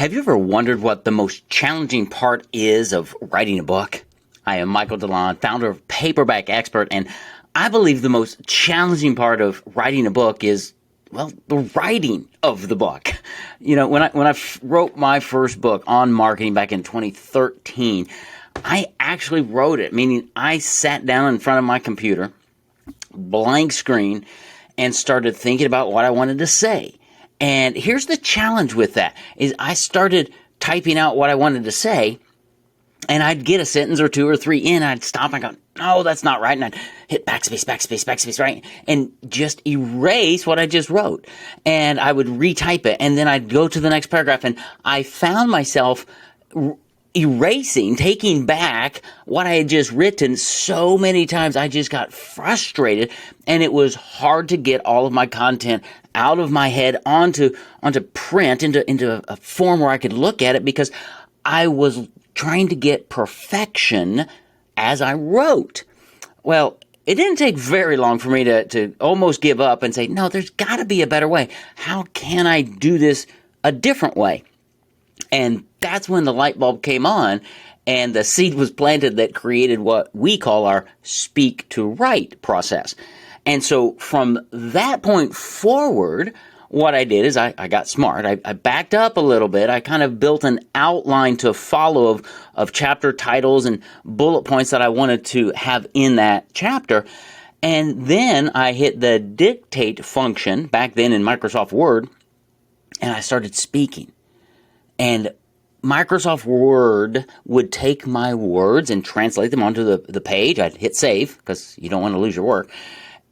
Have you ever wondered what the most challenging part is of writing a book? I am Michael DeLon, founder of Paperback Expert, and I believe the most challenging part of writing a book is, well, the writing of the book. You know, when I wrote my first book on marketing back in 2013, I actually wrote it, meaning I sat down in front of my computer, blank screen, and started thinking about what I wanted to say. And here's the challenge with that, is I started typing out what I wanted to say, and I'd get a sentence or two or three in, I'd stop and go, no, that's not right, and I'd hit backspace, right, and just erase what I just wrote. And I would retype it, and then I'd go to the next paragraph, and I found myself erasing, taking back what I had just written so many times. I just got frustrated, and it was hard to get all of my content out of my head onto print, into a form where I could look at it, because I was trying to get perfection as I wrote. Well, it didn't take very long for me to almost give up and say, no, there's got to be a better way. How can I do this a different way? And that's when the light bulb came on and the seed was planted that created what we call our speak to write process. And so from that point forward, what I did is I got smart. I backed up a little bit. I kind of built an outline to follow of chapter titles and bullet points that I wanted to have in that chapter. And then I hit the dictate function back then in Microsoft Word, and I started speaking. And Microsoft Word would take my words and translate them onto the page. I'd hit save because you don't want to lose your work.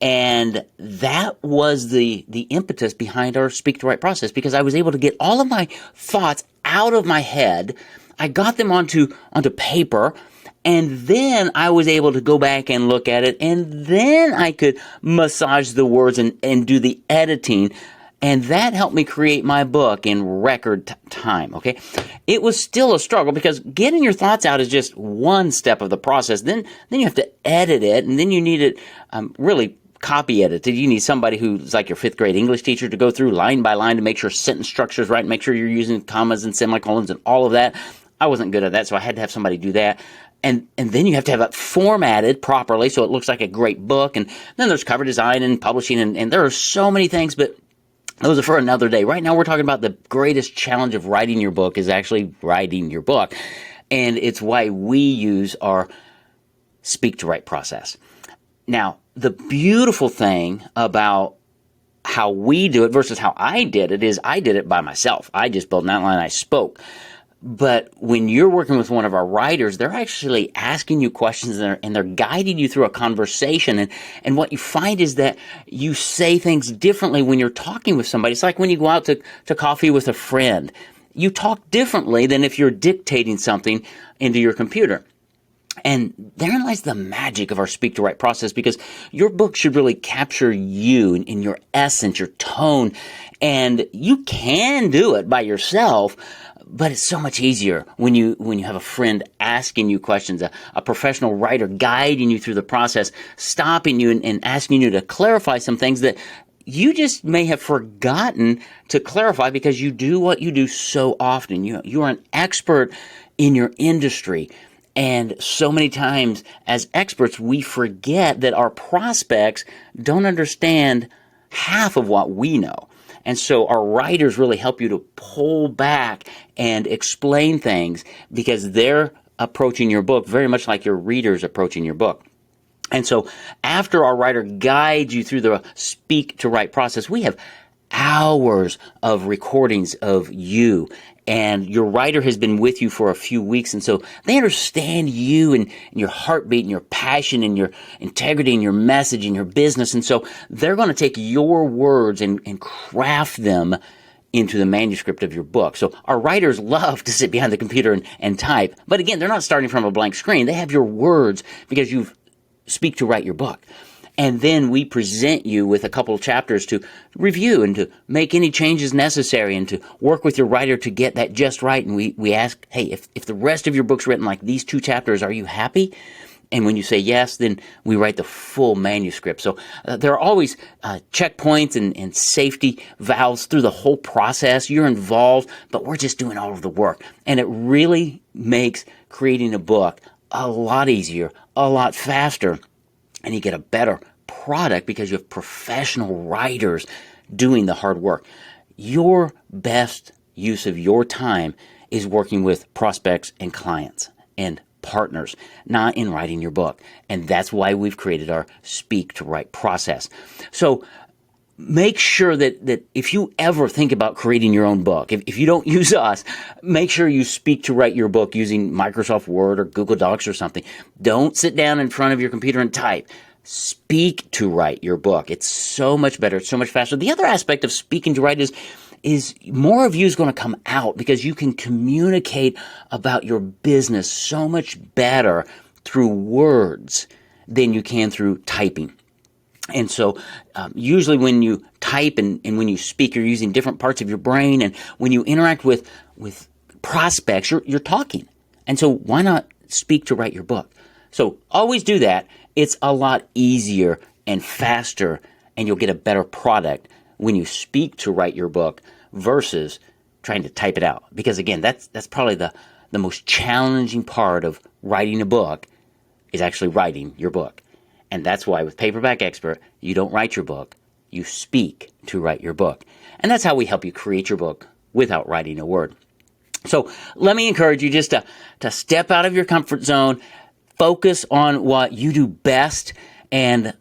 And that was the impetus behind our speak to write process, because I was able to get all of my thoughts out of my head. I got them onto paper, and then I was able to go back and look at it, and then I could massage the words and do the editing. And that helped me create my book in record time, okay? It was still a struggle, because getting your thoughts out is just one step of the process. Then you have to edit it, and then you need it really copy edited. You need somebody who's like your fifth grade English teacher to go through line by line to make sure sentence structure is right, and make sure you're using commas and semicolons and all of that. I wasn't good at that, so I had to have somebody do that. And then you have to have it formatted properly so it looks like a great book. And then there's cover design and publishing, and there are so many things, but those are for another day. Right now we're talking about the greatest challenge of writing your book is actually writing your book. And it's why we use our speak to write process. Now, the beautiful thing about how we do it versus how I did it is I did it by myself. I just built an outline, I spoke. But when you're working with one of our writers, they're actually asking you questions, and they're guiding you through a conversation. And what you find is that you say things differently when you're talking with somebody. It's like when you go out to coffee with a friend. You talk differently than if you're dictating something into your computer. And therein lies the magic of our speak to write process, because your book should really capture you in your essence, your tone. And you can do it by yourself, but it's so much easier when you have a friend asking you questions, a professional writer guiding you through the process, stopping you and asking you to clarify some things that you just may have forgotten to clarify because you do what you do so often. You are an expert in your industry. And so many times as experts, we forget that our prospects don't understand half of what we know. And so our writers really help you to pull back and explain things, because they're approaching your book very much like your readers approaching your book. And so after our writer guides you through the speak to write process, we have hours of recordings of you, and your writer has been with you for a few weeks, and so they understand you and your heartbeat and your passion and your integrity and your message and your business. And so they're going to take your words and craft them into the manuscript of your book. So our writers love to sit behind the computer and type, but again, they're not starting from a blank screen. They have your words because you speak to write your book. And then we present you with a couple of chapters to review and to make any changes necessary and to work with your writer to get that just right. And we ask, hey, if the rest of your book's written like these two chapters, are you happy? And when you say yes, then we write the full manuscript. So there are always checkpoints and safety valves through the whole process. You're involved, but we're just doing all of the work. And it really makes creating a book a lot easier, a lot faster, and you get a better product because you have professional writers doing the hard work. Your best use of your time is working with prospects and clients and partners, not in writing your book. And that's why we've created our Speak to Write process. So make sure that if you ever think about creating your own book, if you don't use us, make sure you speak to write your book using Microsoft Word or Google Docs or something. Don't sit down in front of your computer and type. Speak to write your book. It's so much better. It's so much faster. The other aspect of speaking to write is more of you is going to come out because you can communicate about your business so much better through words than you can through typing. And so usually when you type and when you speak, you're using different parts of your brain. And when you interact with prospects, you're talking. And so why not speak to write your book? So always do that. It's a lot easier and faster, and you'll get a better product when you speak to write your book versus trying to type it out. Because again, that's probably the most challenging part of writing a book is actually writing your book. And that's why with Paperback Expert, you don't write your book, you speak to write your book. And that's how we help you create your book without writing a word. So let me encourage you just to step out of your comfort zone, focus on what you do best, and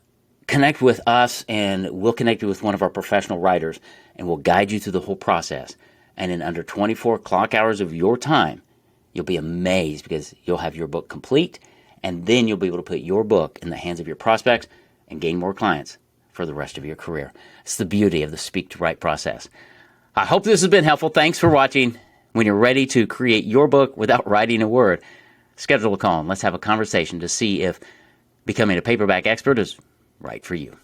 connect with us, and we'll connect you with one of our professional writers, and we'll guide you through the whole process. And in under 24 clock hours of your time, you'll be amazed because you'll have your book complete, and then you'll be able to put your book in the hands of your prospects and gain more clients for the rest of your career. It's the beauty of the Speak to Write process. I hope this has been helpful. Thanks for watching. When you're ready to create your book without writing a word, schedule a call and let's have a conversation to see if becoming a paperback expert is right for you.